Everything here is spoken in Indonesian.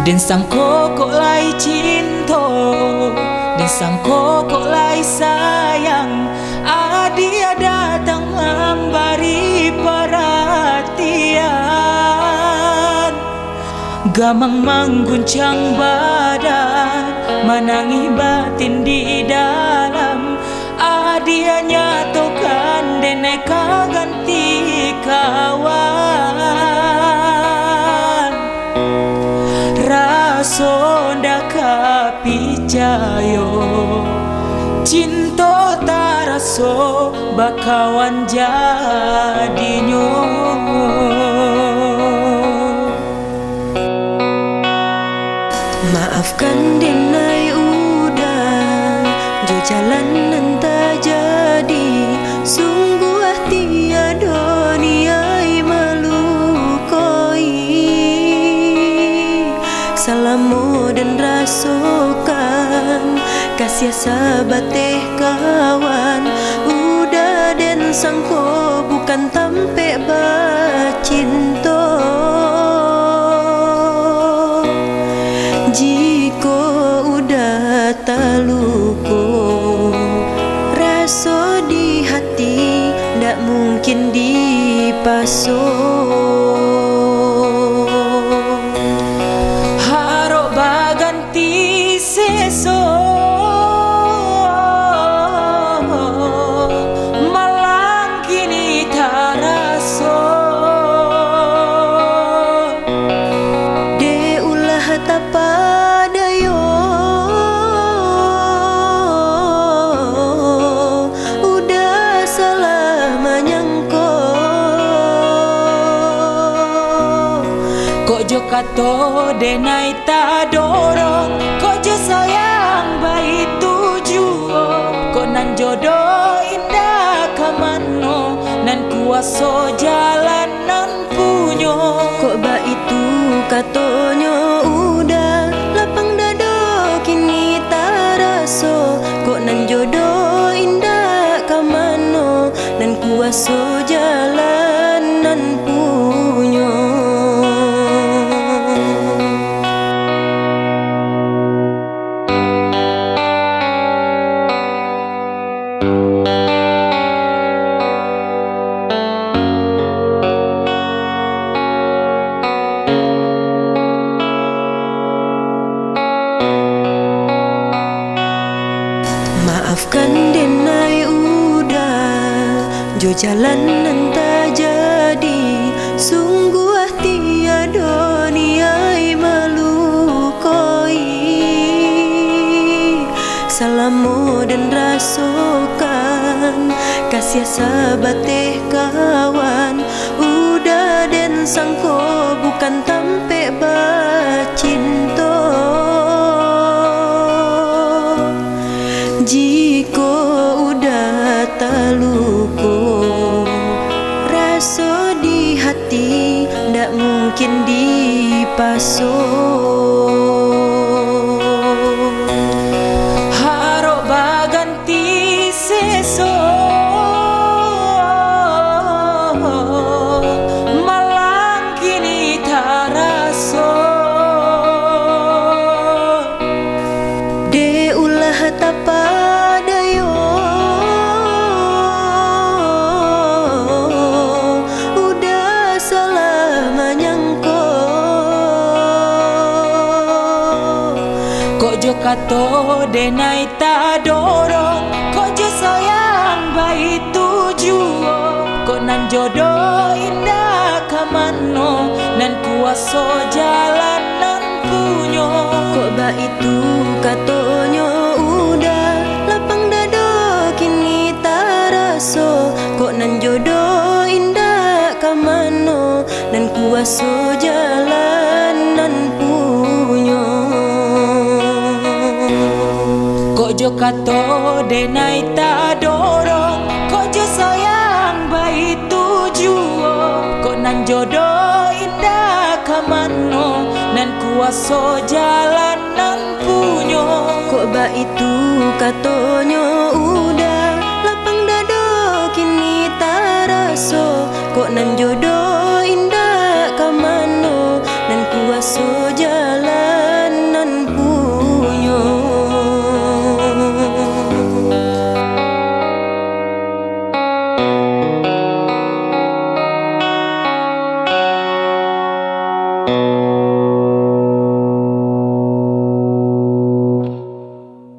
Den sangko kok lai cinta, den sangko kok lai sayang. Dia datang memberi perhatian, gamang mengguncang badan, menangi batin di dalam. Dia nyatakan deneka ganti kawan. Raso ndak kapicayo, cinta taraso bakawan jadinyo. Maafkan denai udah jo jalan entah jadi. Sungguh tiada niai melukoi. Salamu dan rasokan kasih sahabat kawan. Udah den sangko bukan tampe bacinto. Jika udah taluko raso di hati, ndak mungkin dipaso. Harok baganti seso, malang kini taraso. De ulah tapadayo, udah salah menyangko. Kok jo kato denai ta dorong, kok jo sayang bayi tujuo. Kok nan jodoh indah kamano, nan kuaso jalanan punyo. Kok ba itu katonyo udah lapang dado kini taraso. Kok nan jodoh indah kamano, dan kuaso jalanan punyo. Maafkan denai udah jo jalan entah jadi. Sungguh tiada niai melukoi. Salamu dan rasokan kasih sahabat kawan. Udah den sangko bukan tampe bacinto. Jika udah taluko raso di hati, ndak mungkin dipaso. Harok baganti seso, malang kini taraso. De ulah tapadayo, udah salah menyangko. Kok jo kato denai ta dorong, kok jo sayang bayi tujuo. Kok nan jodoh indah kamano, nan kuaso jalanan punyo. Kok ba itu katonyo udah lapang dado kini taraso. Kok nan jodoh indah kamano, dan kuaso jalanan punyo. Kok jo kato denai ta dorong, kok jo sayang bayi tujuo. Kok nan jodoh indah kamano, nan kuaso jalanan punyo. Kok ba itu katonyo udah lapang dado kini taraso. Kok nan jodoh indah kamano, dan kuaso jalanan